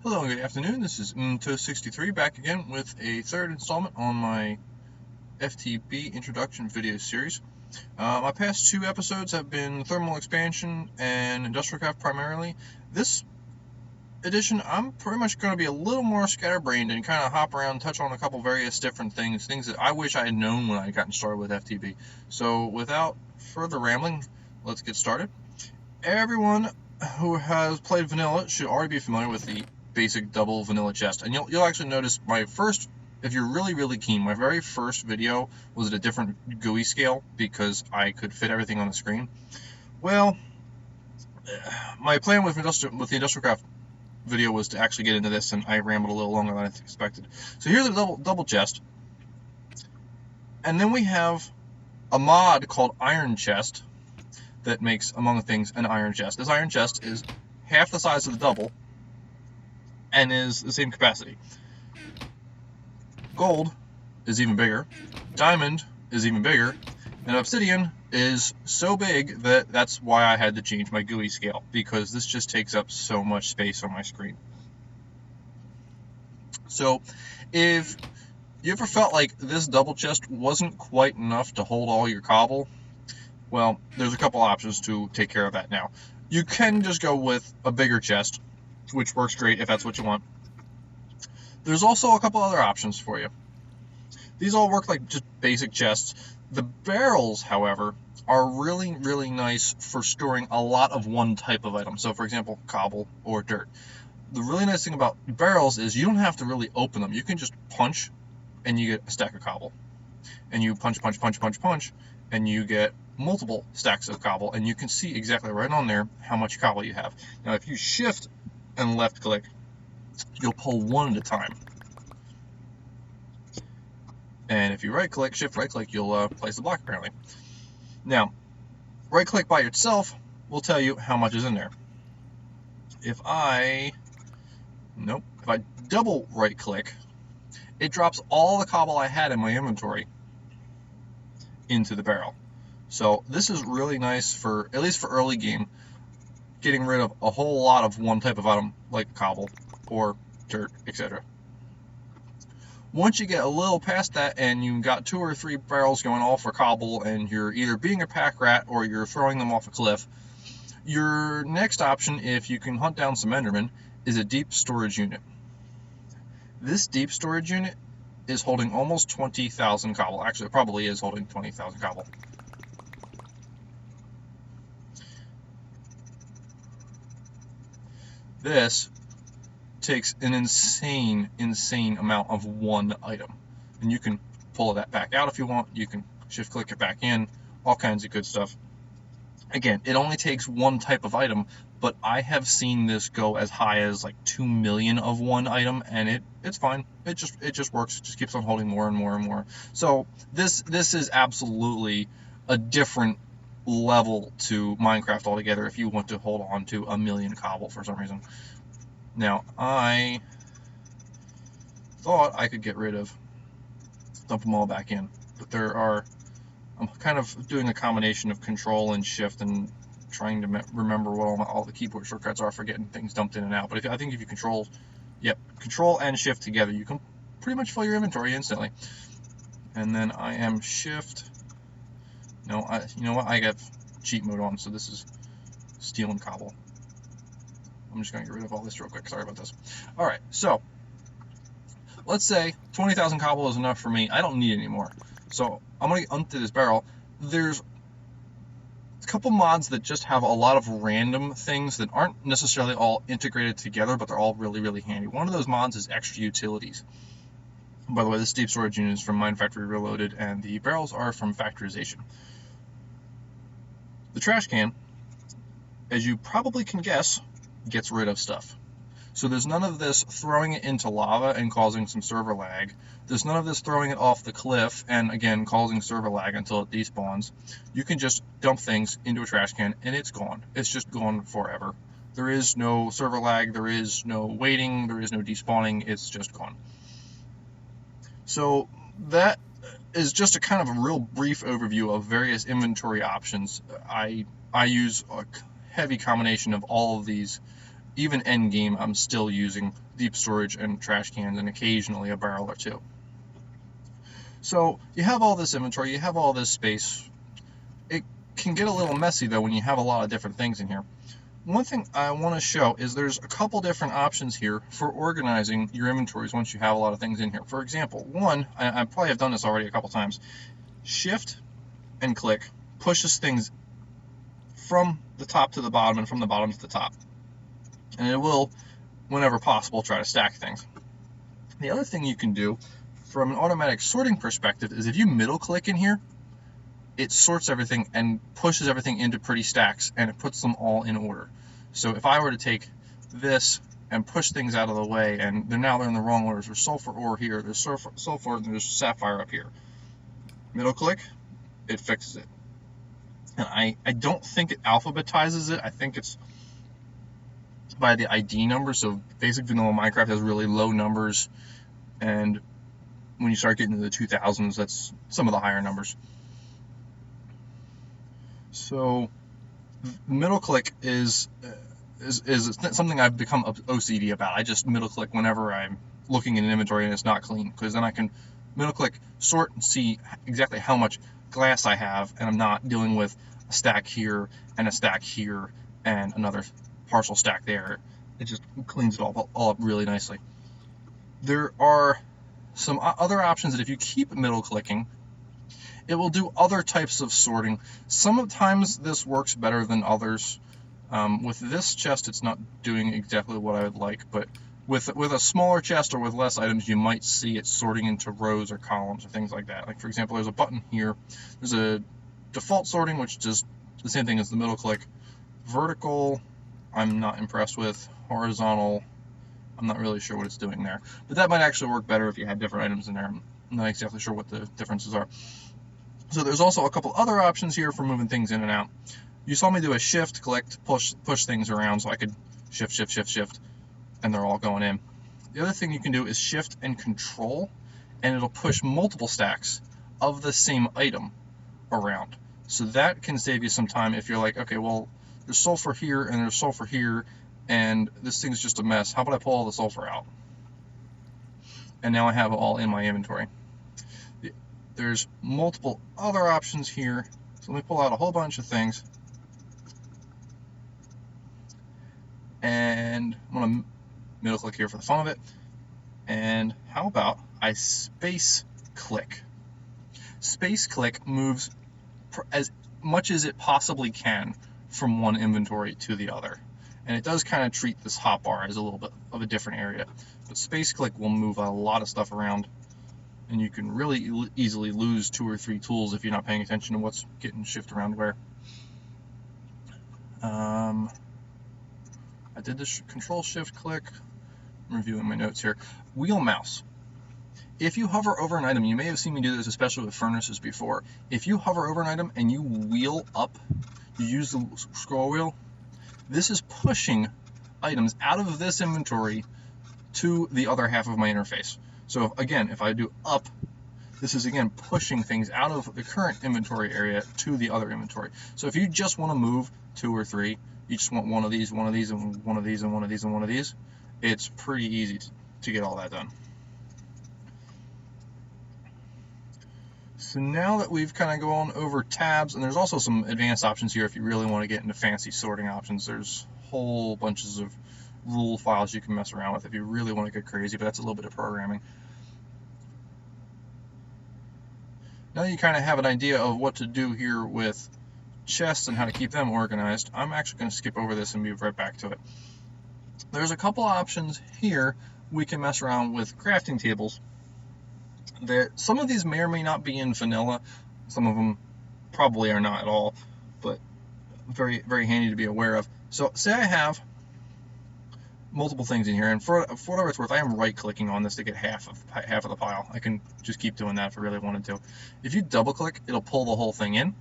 Hello and good afternoon. This is Ep03 back again with a third installment on my FTB introduction video series. My past two episodes have been thermal expansion and industrial craft primarily. This edition, I'm pretty much going to be a little more scatterbrained and kind of hop around, touch on a couple various different things that I wish I had known when I gotten started with FTB. So without further rambling, let's get started. Everyone who has played vanilla should already be familiar with the basic double vanilla chest, and you'll actually notice my first, if you're really keen, my very first video was at a different GUI scale because I could fit everything on the screen. Well, my plan with the industrial craft video was to actually get into this, and I rambled a little longer than I expected. So here's a double chest, and then we have a mod called Iron Chest that makes, among things, an iron chest. This iron chest is half the size of the double and is the same capacity. Gold is even bigger, diamond is even bigger, and obsidian is so big that that's why I had to change my GUI scale, because this just takes up so much space on my screen. So if you ever felt like this double chest wasn't quite enough to hold all your cobble, well, there's a couple options to take care of that now. You can just go with a bigger chest, which works great if that's what you want. There's also a couple other options for you. These all work like just basic chests. The barrels, however, are really nice for storing a lot of one type of item. So, for example, cobble or dirt. The really nice thing about barrels is you don't have to really open them. You can just punch, and you get a stack of cobble. And you punch, and you get multiple stacks of cobble, and you can see exactly right on there how much cobble you have. Now, if you shift and left click, you'll pull one at a time. And if you right click, shift right click, you'll place the block apparently. Now, right click by itself will tell you how much is in there. If I double right click, it drops all the cobble I had in my inventory into the barrel. So this is really nice for, at least for early game, getting rid of a whole lot of one type of item like cobble or dirt, etc. Once you get a little past that and you got 2 or 3 barrels going all for cobble, and you're either being a pack rat or you're throwing them off a cliff, your next option, if you can hunt down some Endermen, is a deep storage unit. This deep storage unit is holding almost 20,000 cobble. Actually, it probably is holding 20,000 cobble. This takes an insane amount of one item, and you can pull that back out if you want. You can shift click it back in, all kinds of good stuff. Again, it only takes one type of item, but I have seen this go as high as like 2 million of one item, and it's fine. It just works. It just keeps on holding more and more. So this is absolutely a different level to Minecraft altogether if you want to hold on to 1 million cobble for some reason. Now, I thought I could get rid of, dump them all back in, but I'm kind of doing a combination of control and shift and trying to remember what all the keyboard shortcuts are for getting things dumped in and out. But I think if you control and shift together, you can pretty much fill your inventory instantly. And then I am shift. No, you know what? I got cheat mode on, so this is steel and cobble. I'm just going to get rid of all this real quick. Sorry about this. All right, so let's say 20,000 cobble is enough for me. I don't need any more. So I'm going to undo this barrel. There's a couple mods that just have a lot of random things that aren't necessarily all integrated together, but they're all really handy. One of those mods is extra utilities. By the way, this deep storage unit is from Mine Factory Reloaded, and the barrels are from Factorization. The trash can, as you probably can guess, gets rid of stuff. So there's none of this throwing it into lava and causing some server lag. There's none of this throwing it off the cliff and, again, causing server lag until it despawns. You can just dump things into a trash can and it's gone. It's just gone forever. There is no server lag, there is no waiting, there is no despawning, it's just gone. So that is just a kind of a real brief overview of various inventory options. I use a heavy combination of all of these even end game, I'm still using deep storage and trash cans and occasionally a barrel or two. So you have all this inventory, you have all this space. It can get a little messy though when you have a lot of different things in here. One thing I want to show is there's a couple different options here for organizing your inventories once you have a lot of things in here. For example, one, I probably have done this already a couple times, shift and click pushes things from the top to the bottom and from the bottom to the top. And it will, whenever possible, try to stack things. The other thing you can do from an automatic sorting perspective is if you middle click in here, it sorts everything and pushes everything into pretty stacks, and it puts them all in order. So if I were to take this and push things out of the way, and they're in the wrong orders, there's sulfur ore here, there's sulfur, and there's sapphire up here. Middle click, it fixes it. And I don't think it alphabetizes it. I think it's by the ID number. So basic vanilla Minecraft has really low numbers, and when you start getting into the 2000s, that's some of the higher numbers. So middle click is something I've become OCD about. I just middle click whenever I'm looking in an inventory and it's not clean, because then I can middle click, sort, and see exactly how much glass I have, and I'm not dealing with a stack here and a stack here and another partial stack there. It just cleans it all up really nicely. There are some other options that if you keep middle clicking, it will do other types of sorting. Sometimes this works better than others. With this chest, it's not doing exactly what I would like, but with a smaller chest or with less items, you might see it sorting into rows or columns or things like that. Like, for example, there's a button here. There's a default sorting, which is the same thing as the middle click. Vertical, I'm not impressed with. Horizontal, I'm not really sure what it's doing there. But that might actually work better if you had different items in there. I'm not exactly sure what the differences are. So there's also a couple other options here for moving things in and out. You saw me do a shift, click, push things around, so I could shift, and they're all going in. The other thing you can do is shift and control, and it'll push multiple stacks of the same item around. So that can save you some time if you're like, okay, well, there's sulfur here and there's sulfur here, and this thing's just a mess. How about I pull all the sulfur out? And now I have it all in my inventory. There's multiple other options here. So let me pull out a whole bunch of things. And I'm going to middle click here for the fun of it. And how about I space click? Space click moves as much as it possibly can from one inventory to the other. And it does kind of treat this hotbar as a little bit of a different area. But space click will move a lot of stuff around, and you can really easily lose 2 or 3 tools if you're not paying attention to what's getting shifted around where. I did this control shift click. I'm reviewing my notes here. Wheel mouse. If you hover over an item, you may have seen me do this, especially with furnaces before. If you hover over an item and you wheel up, you use the scroll wheel, this is pushing items out of this inventory to the other half of my interface. So again, if I do up, this is again pushing things out of the current inventory area to the other inventory. So if you just want to move 2 or 3, you just want one of these, and one of these, and one of these, and one of these, it's pretty easy to get all that done. So now that we've kind of gone over tabs, and there's also some advanced options here if you really want to get into fancy sorting options. There's whole bunches of rule files you can mess around with if you really want to get crazy, but that's a little bit of programming. Now you kind of have an idea of what to do here with chests and how to keep them organized. I'm actually going to skip over this and move right back to it. There's a couple options here. We can mess around with crafting tables. Some of these may or may not be in vanilla. Some of them probably are not at all, but very, very handy to be aware of. So say I have multiple things in here, and for whatever it's worth, I am right-clicking on this to get half of the pile. I can just keep doing that if I really wanted to. If you double-click, it'll pull the whole thing in.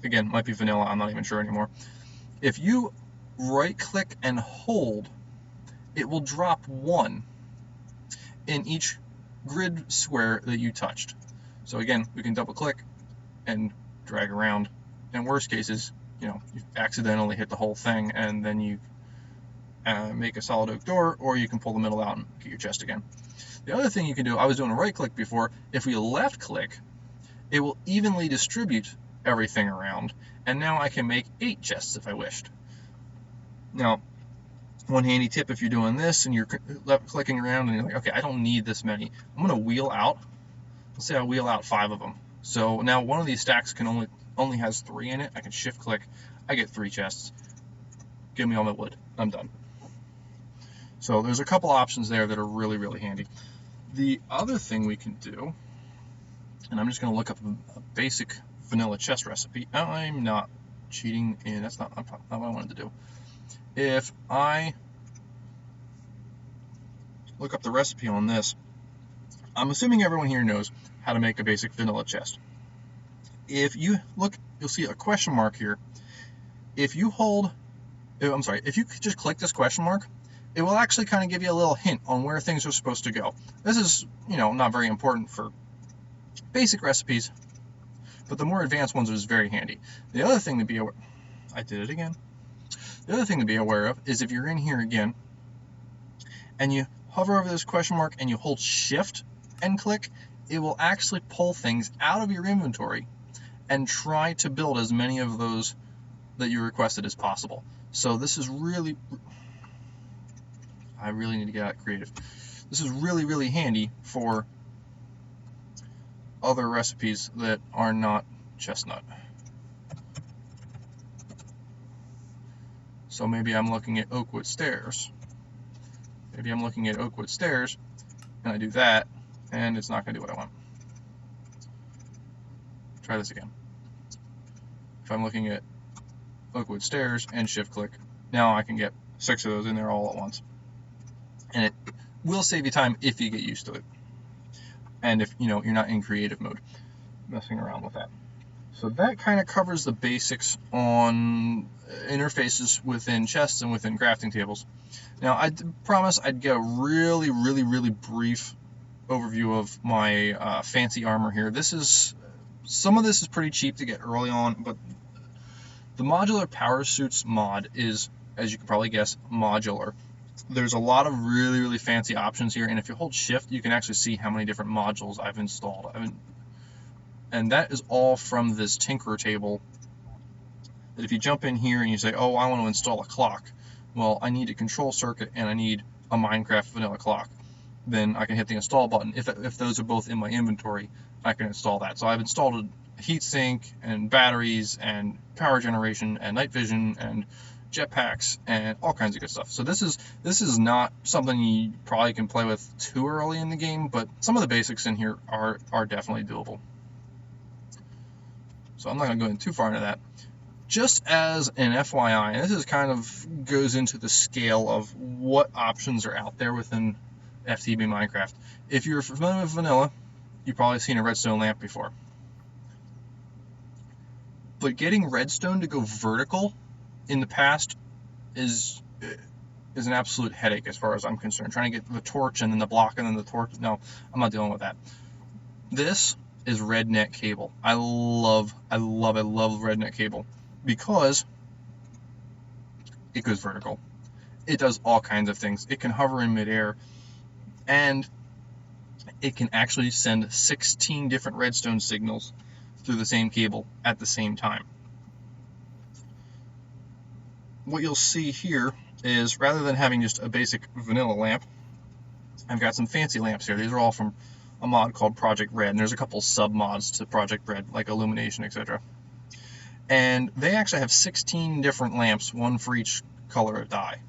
Again, might be vanilla, I'm not even sure anymore. If you right-click and hold, it will drop 1 in each grid square that you touched. So again, we can double-click and drag around. In worst cases, you accidentally hit the whole thing, and then you make a solid oak door, or you can pull the middle out and get your chest again. The other thing you can do, I was doing a right click before, if we left click, it will evenly distribute everything around, and now I can make 8 chests if I wished. Now, one handy tip if you're doing this and you're left clicking around and you're like, okay, I don't need this many, I'm going to wheel out. Let's say I wheel out 5 of them. So now one of these stacks can only has 3 in it. I can shift click, I get 3 chests. Give me all my wood, I'm done. So there's a couple options there that are really, really handy. The other thing we can do, and I'm just going to look up a basic vanilla chest recipe. I'm not cheating, and that's not what I wanted to do. If I look up the recipe on this, I'm assuming everyone here knows how to make a basic vanilla chest. If you look, you'll see a question mark here. If you just click this question mark, it will actually kind of give you a little hint on where things are supposed to go. This is, not very important for basic recipes, but the more advanced ones is very handy. The other thing to be aware, The other thing to be aware of is if you're in here again, and you hover over this question mark and you hold shift and click, it will actually pull things out of your inventory and try to build as many of those that you requested as possible. So this is really, I really need to get out creative. This is really, really handy for other recipes that are not chestnut. So maybe I'm looking at Oakwood Stairs. Maybe I'm looking at Oakwood Stairs, and I do that, and it's not going to do what I want. Try this again. If I'm looking at Oakwood Stairs and shift click, now I can get 6 of those in there all at once. And it will save you time if you get used to it. And if you're not in creative mode, messing around with that. So that kind of covers the basics on interfaces within chests and within crafting tables. Now, I promise I'd get a really, really, really brief overview of my fancy armor here. Some of this is pretty cheap to get early on, but the modular power suits mod is, as you can probably guess, modular. There's a lot of really, really fancy options here, and if you hold shift, you can actually see how many different modules I've installed. And that is all from this Tinkerer table. That if you jump in here and you say, oh, I want to install a clock, well, I need a control circuit and I need a Minecraft vanilla clock, then I can hit the install button. If those are both in my inventory, I can install that. So I've installed a heatsink and batteries and power generation and night vision and jetpacks and all kinds of good stuff. So this is not something you probably can play with too early in the game, but some of the basics in here are definitely doable. So I'm not going to go in too far into that. Just as an FYI, and this is kind of goes into the scale of what options are out there within FTB Minecraft. If you're familiar with vanilla, you've probably seen a redstone lamp before. But getting redstone to go vertical in the past is an absolute headache as far as I'm concerned. Trying to get the torch and then the block and then the torch. No, I'm not dealing with that. This is rednet cable. I love rednet cable because it goes vertical. It does all kinds of things. It can hover in midair, and it can actually send 16 different redstone signals through the same cable at the same time. What you'll see here is, rather than having just a basic vanilla lamp, I've got some fancy lamps here. These are all from a mod called Project Red, and there's a couple sub-mods to Project Red, like illumination, etc. And they actually have 16 different lamps, one for each color of dye.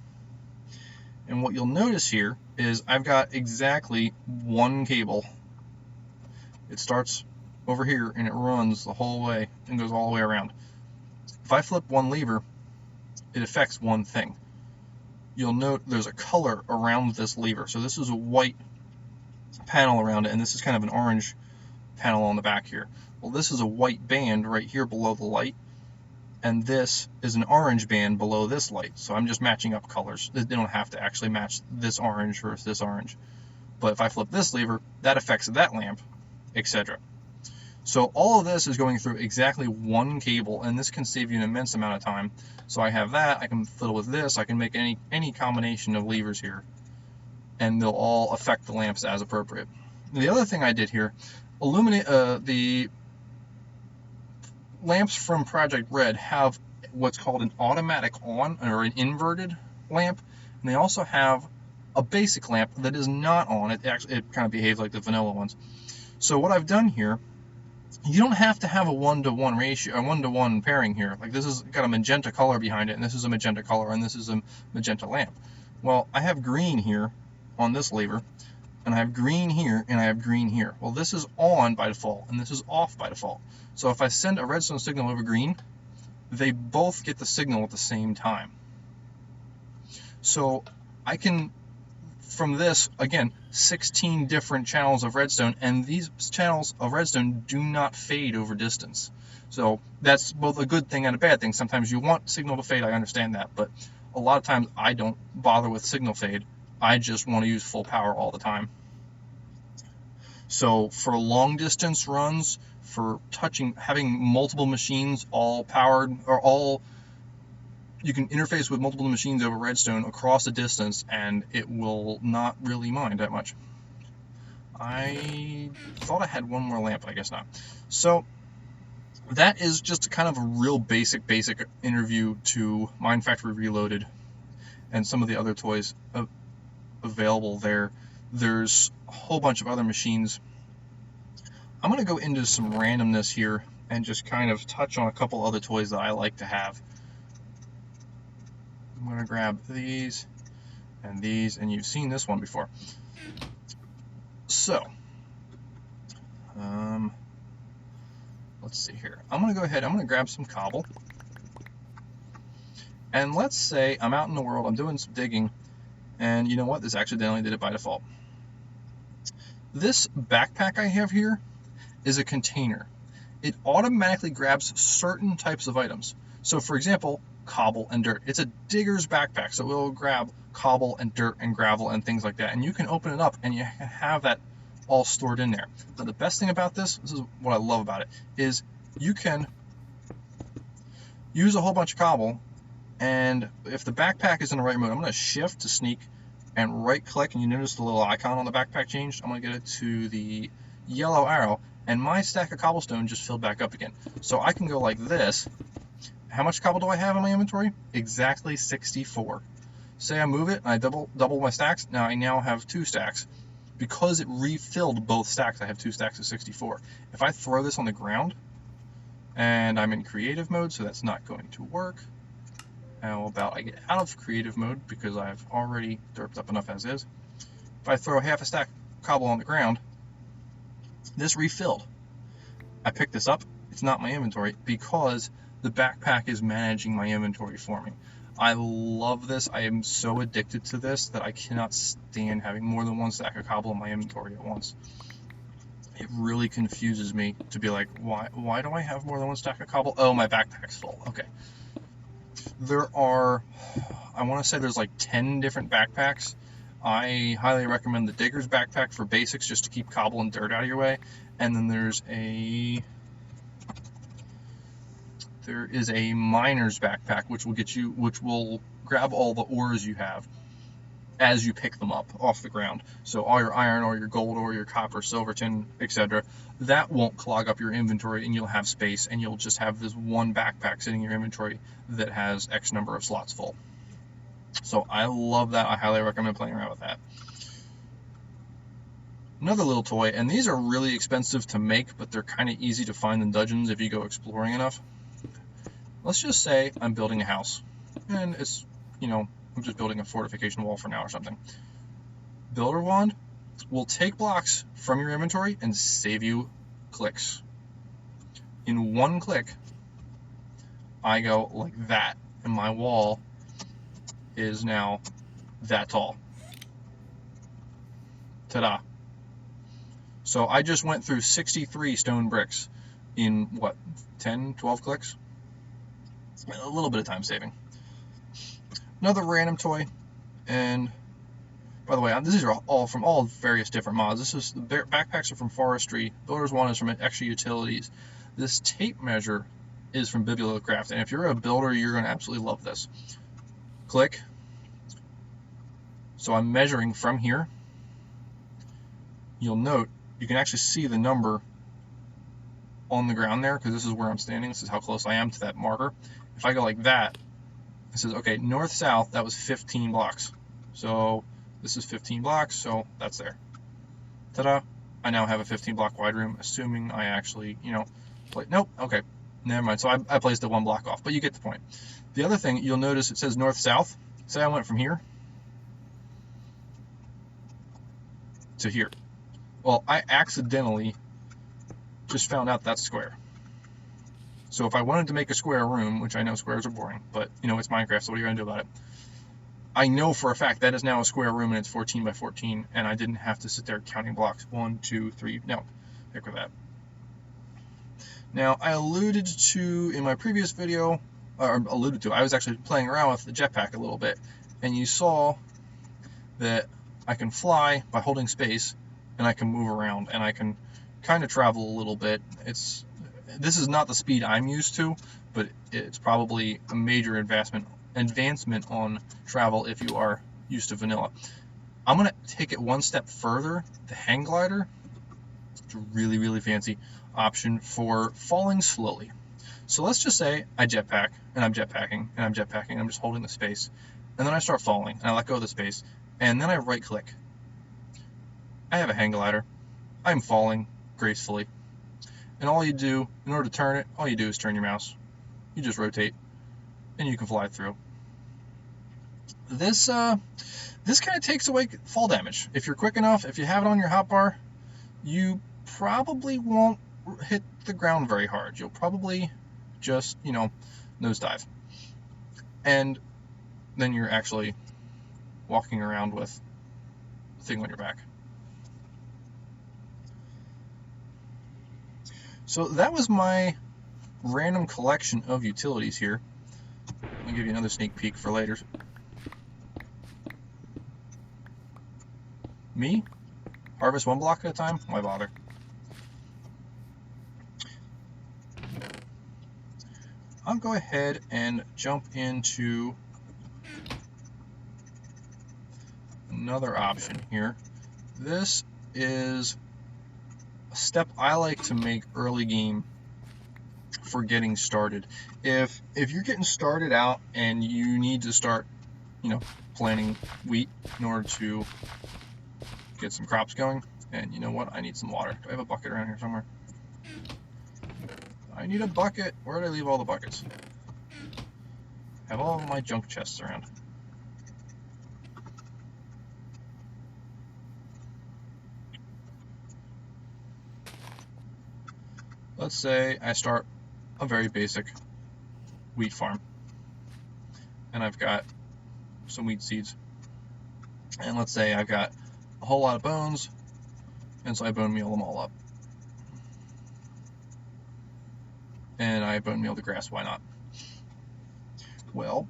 And what you'll notice here is I've got exactly one cable. It starts over here and it runs the whole way and goes all the way around. If I flip one lever, it affects one thing. You'll note there's a color around this lever. So this is a white panel around it, and this is kind of an orange panel on the back here. Well, this is a white band right here below the light, and this is an orange band below this light. So I'm just matching up colors. They don't have to actually match this orange versus this orange. But if I flip this lever, that affects that lamp, etc. So all of this is going through exactly one cable, and this can save you an immense amount of time. So I have that, I can fiddle with this, I can make any combination of levers here, and they'll all affect the lamps as appropriate. The other thing I did here, the lamps from Project Red have what's called an automatic on, or an inverted lamp, and they also have a basic lamp that is not on. It kind of behaves like the vanilla ones. So what I've done here, you don't have to have a 1-to-1 ratio, a 1-to-1 pairing here. Like, this has got a magenta color behind it, and this is a magenta color, and this is a magenta lamp. Well, I have green here on this lever, and I have green here, and I have green here. Well, this is on by default, and this is off by default. So if I send a redstone signal over green, they both get the signal at the same time. So I can, from this, again, 16 different channels of redstone, and these channels of redstone do not fade over distance. So that's both a good thing and a bad thing. Sometimes you want signal to fade, I understand that, but a lot of times I don't bother with signal fade. I just want to use full power all the time. So for long distance runs, for having multiple machines all powered, or you can interface with multiple machines over redstone across a distance, and it will not really mind that much. I thought I had one more lamp, but I guess not. So that is just kind of a real basic interview to Mine Factory Reloaded and some of the other toys available there. There's a whole bunch of other machines. I'm going to go into some randomness here and just kind of touch on a couple other toys that I like to have. I'm going to grab these, and you've seen this one before. So, let's see here. I'm going to go ahead, I'm going to grab some cobble. And let's say I'm out in the world, I'm doing some digging, and you know what? This accidentally did it by default. This backpack I have here is a container. It automatically grabs certain types of items. So for example, cobble and dirt. It's a digger's backpack, so it will grab cobble and dirt and gravel and things like that. And you can open it up and you have that all stored in there. Now the best thing about this is what I love about it, is you can use a whole bunch of cobble, and if the backpack is in the right mode, I'm going to shift to sneak and right click, and you notice the little icon on the backpack changed. I'm going to get it to the yellow arrow, and my stack of cobblestone just filled back up again. So I can go like this. How much cobble do I have in my inventory? Exactly 64. Say I move it and I double my stacks. Now I have 2 stacks. Because it refilled both stacks, I have 2 stacks of 64. If I throw this on the ground, and I'm in creative mode, so that's not going to work. How about I get out of creative mode because I've already derped up enough as is. If I throw half a stack of cobble on the ground, this refilled. I pick this up, it's not my inventory because the backpack is managing my inventory for me. I love this. I am so addicted to this that I cannot stand having more than 1 stack of cobble in my inventory at once. It really confuses me to be like, why do I have more than 1 stack of cobble? Oh, my backpack's full. Okay. There are, I want to say there's like 10 different backpacks. I highly recommend the digger's backpack for basics, just to keep cobble and dirt out of your way. And then there is a miner's backpack, which will grab all the ores you have as you pick them up off the ground. So all your iron ore, your gold ore, your copper, silver, tin, etc. That won't clog up your inventory, and you'll have space, and you'll just have this one backpack sitting in your inventory that has X number of slots full. So I love that. I highly recommend playing around with that. Another little toy, and these are really expensive to make, but they're kind of easy to find in dungeons if you go exploring enough. Let's just say I'm building a house, and it's, I'm just building a fortification wall for now or something. Builder wand will take blocks from your inventory and save you clicks. In 1 click, I go like that, and my wall is now that tall. Ta-da. So I just went through 63 stone bricks in, what, 10, 12 clicks? A little bit of time saving. Another random toy, and By the way, these are all from all various different mods. This is the backpacks are from Forestry. Builder's One is from Extra Utilities. This tape measure is from Bibliocraft, and if you're a builder, you're going to absolutely love this. Click. So I'm measuring from here. You'll note you can actually see the number on the ground there, because this is where I'm standing. This is how close I am to that marker. If I go like that, it says, okay, north-south, that was 15 blocks. So this is 15 blocks, so that's there. Ta-da! I now have a 15-block wide room, assuming I actually, nope, okay, never mind. So I placed it 1 block off, but you get the point. The other thing, you'll notice it says north-south. Say I went from here to here. Well, I accidentally just found out that's square. So if I wanted to make a square room, which I know squares are boring, but it's Minecraft, so what are you going to do about it? I know for a fact that is now a square room and it's 14 by 14, and I didn't have to sit there counting blocks. 1, 2, 3, no, heck with that. Now, I alluded to in my previous video, I was actually playing around with the jetpack a little bit, and you saw that I can fly by holding space, and I can move around, and I can kind of travel a little bit. This is not the speed I'm used to, but it's probably a major advancement on travel if you are used to vanilla. I'm going to take it one step further. The hang glider, it's a really, really fancy option for falling slowly. So let's just say I jetpack, and I'm jetpacking, and I'm jetpacking, and I'm just holding the space, and then I start falling, and I let go of the space, and then I right click. I have a hang glider. I'm falling gracefully. And all you do, in order to turn it, all you do is turn your mouse. You just rotate, and you can fly through. This kind of takes away fall damage. If you're quick enough, if you have it on your hotbar, you probably won't hit the ground very hard. You'll probably just, nosedive. And then you're actually walking around with a thing on your back. So that was my random collection of utilities here. I'll give you another sneak peek for later. Me? Harvest 1 block at a time? Why bother? I'll go ahead and jump into another option here. This is a step I like to make early game for getting started. If you're getting started out and you need to start, planting wheat in order to get some crops going, and you know what? I need some water. Do I have a bucket around here somewhere? I need a bucket. Where did I leave all the buckets? I have all of my junk chests around. Let's say I start a very basic wheat farm, and I've got some wheat seeds, and let's say I've got a whole lot of bones, and so I bone meal them all up, and I bone meal the grass. Why not? Well,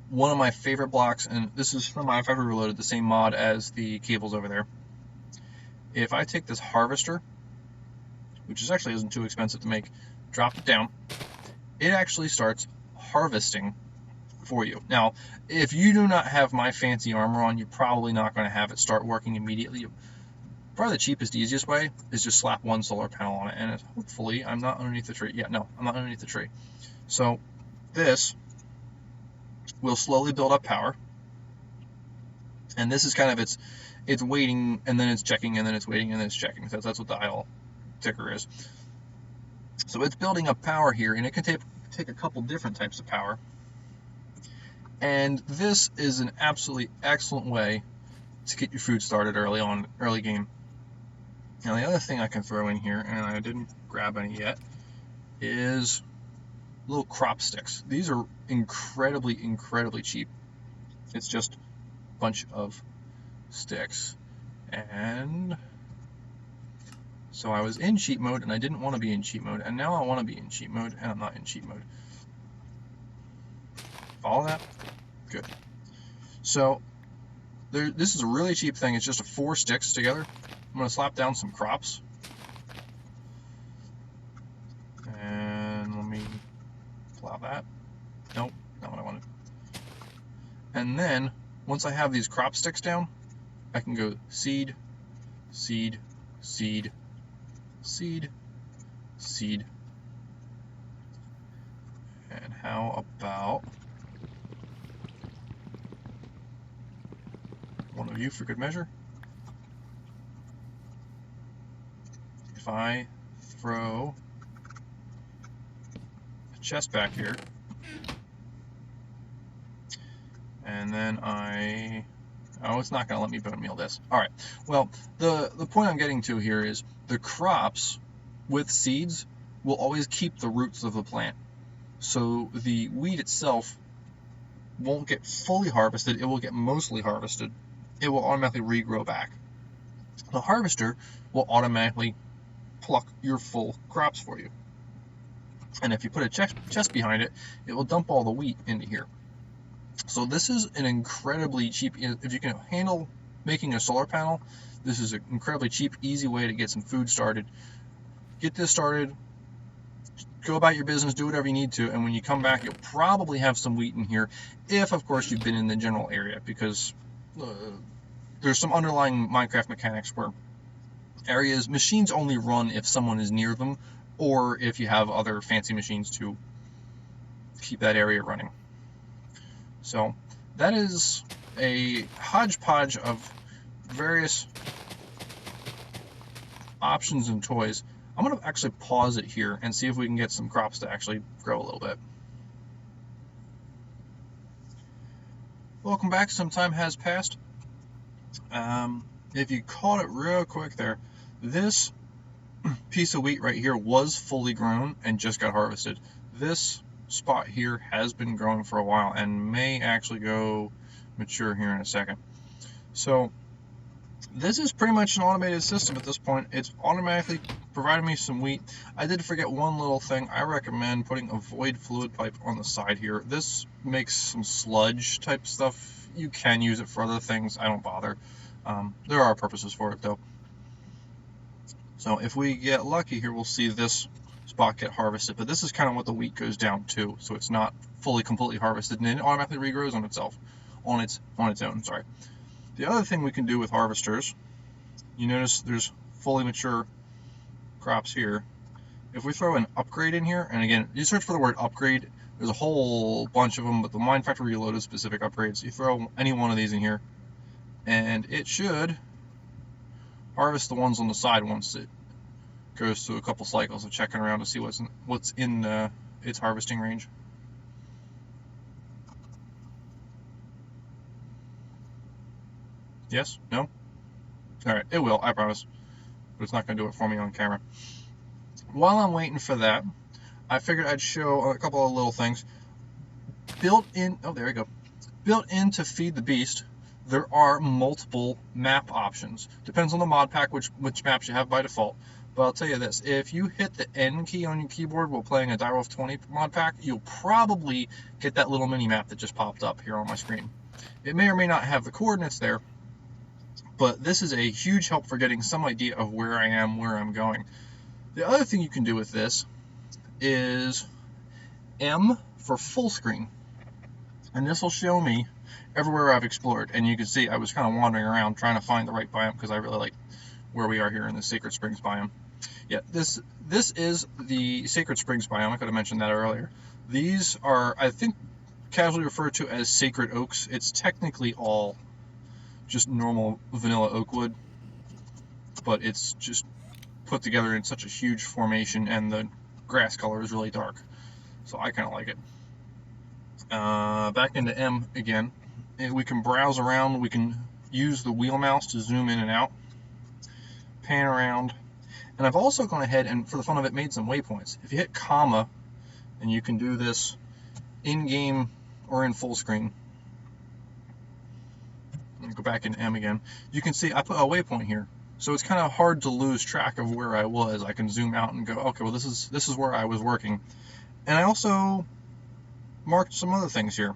one of my favorite blocks, and this is from I've ever reloaded the same mod as the cables over there. If I take this harvester, which is actually isn't too expensive to make, drop it down, it actually starts harvesting for you. Now, if you do not have my fancy armor on, you're probably not going to have it start working immediately. Probably the cheapest, easiest way is just slap 1 solar panel on it, and hopefully I'm not underneath the tree. Yeah, no, I'm not underneath the tree. So this will slowly build up power, and this is kind of it's waiting, and then it's checking, and then it's waiting, and then it's checking. So that's what the idle ticker is. So it's building up power here, and it can take a couple different types of power. And this is an absolutely excellent way to get your food started early game. Now the other thing I can throw in here, and I didn't grab any yet, is little crop sticks. These are incredibly cheap. It's just a bunch of sticks. And so I was in cheat mode, and I didn't want to be in cheat mode, and now I want to be in cheat mode, and I'm not in cheat mode. Follow that? Good. So This is a really cheap thing. It's just 4 sticks together. I'm going to slap down some crops. And let me plow that. Nope, not what I wanted. And then, once I have these crop sticks down, I can go seed, seed, seed, seed, seed. And how about one of you for good measure? If I throw a chest back here, and then oh, it's not going to let me bone meal this. Alright, well, the point I'm getting to here is the crops with seeds will always keep the roots of the plant. So the wheat itself won't get fully harvested, it will get mostly harvested. It will automatically regrow back. The harvester will automatically pluck your full crops for you. And if you put a chest behind it, it will dump all the wheat into here. So this is an incredibly cheap, if you can handle making a solar panel, this is an incredibly cheap, easy way to get some food started. Get this started, go about your business, do whatever you need to, and when you come back, you'll probably have some wheat in here, if, of course, you've been in the general area, because there's some underlying Minecraft mechanics where machines only run if someone is near them, or if you have other fancy machines to keep that area running. So that is a hodgepodge of various options and toys. I'm going to actually pause it here and see if we can get some crops to actually grow a little bit. Welcome back. Some time has passed. If you caught it real quick there, this piece of wheat right here was fully grown and just got harvested. This spot here has been growing for a while and may actually go mature here in a second. So this is pretty much an automated system at this point. It's automatically providing me some wheat. I did forget one little thing. I recommend putting a void fluid pipe on the side here. This makes some sludge type stuff. You can use it for other things. I don't bother. There are purposes for it though. So if we get lucky here, we'll see this spot get harvested, but this is kind of what the wheat goes down to, so it's not fully completely harvested, and it automatically regrows on itself, on its own. Sorry. The other thing we can do with harvesters, you notice there's fully mature crops here. If we throw an upgrade in here, and again, you search for the word upgrade, there's a whole bunch of them, but the Mine Factory Reloaded specific upgrades, you throw any one of these in here, and it should harvest the ones on the side once it goes through a couple cycles of checking around to see what's in its harvesting range. Yes? No? Alright, it will, I promise. But it's not going to do it for me on camera. While I'm waiting for that, I figured I'd show a couple of little things. Built in to Feed the Beast, there are multiple map options. Depends on the mod pack which maps you have by default. But I'll tell you this, if you hit the N key on your keyboard while playing a Direwolf 20 mod pack, you'll probably get that little mini map that just popped up here on my screen. It may or may not have the coordinates there, but this is a huge help for getting some idea of where I am, where I'm going. The other thing you can do with this is M for full screen, and this will show me everywhere I've explored. And you can see I was kind of wandering around trying to find the right biome because I really like where we are here in the Sacred Springs biome. Yeah, this is the Sacred Springs biome. I could have mentioned that earlier. These are, I think, casually referred to as sacred oaks. It's technically all just normal vanilla oak wood, but it's just put together in such a huge formation, and the grass color is really dark, so I kind of like it. Back into M again, and we can browse around. We can use the wheel mouse to zoom in and out, pan around, and I've also gone ahead and, for the fun of it, made some waypoints. If you hit comma, and you can do this in-game or in full screen, and go back in M again, you can see I put a waypoint here. So it's kind of hard to lose track of where I was. I can zoom out and go, okay, well this is where I was working. And I also marked some other things here.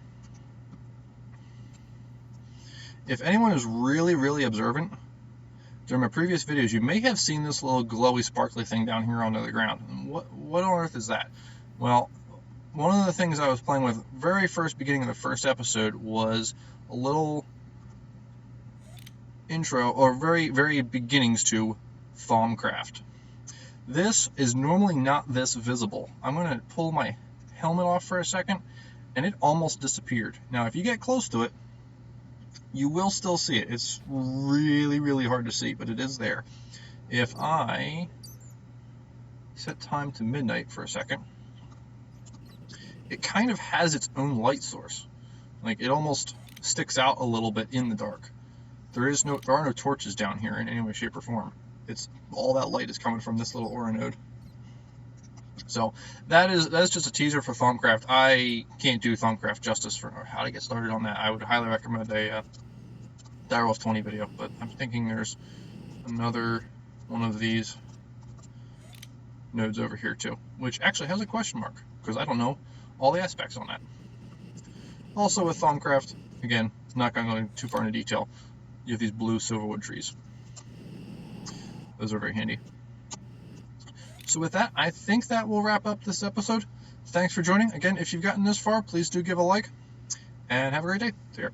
If anyone is really, really observant, during my previous videos, you may have seen this little glowy, sparkly thing down here onto the ground. What on earth is that? Well, one of the things I was playing with very first beginning of the first episode was a little intro, or very, very beginnings to Thaumcraft. This is normally not this visible. I'm going to pull my helmet off for a second, and it almost disappeared. Now, if you get close to it, you will still see it. It's really, really hard to see, but it is there. If I set time to midnight for a second, it kind of has its own light source. Like, it almost sticks out a little bit in the dark. There are no torches down here in any way, shape, or form. It's all that light is coming from this little aura node. So that's just a teaser for Thaumcraft. I can't do Thaumcraft justice for how to get started on that. I would highly recommend a Direwolf 20 video, but I'm thinking there's another one of these nodes over here too, which actually has a question mark, because I don't know all the aspects on that. Also with Thaumcraft, again, not going to go too far into detail, you have these blue silverwood trees. Those are very handy. So with that, I think that will wrap up this episode. Thanks for joining. Again, if you've gotten this far, please do give a like, and have a great day. See ya.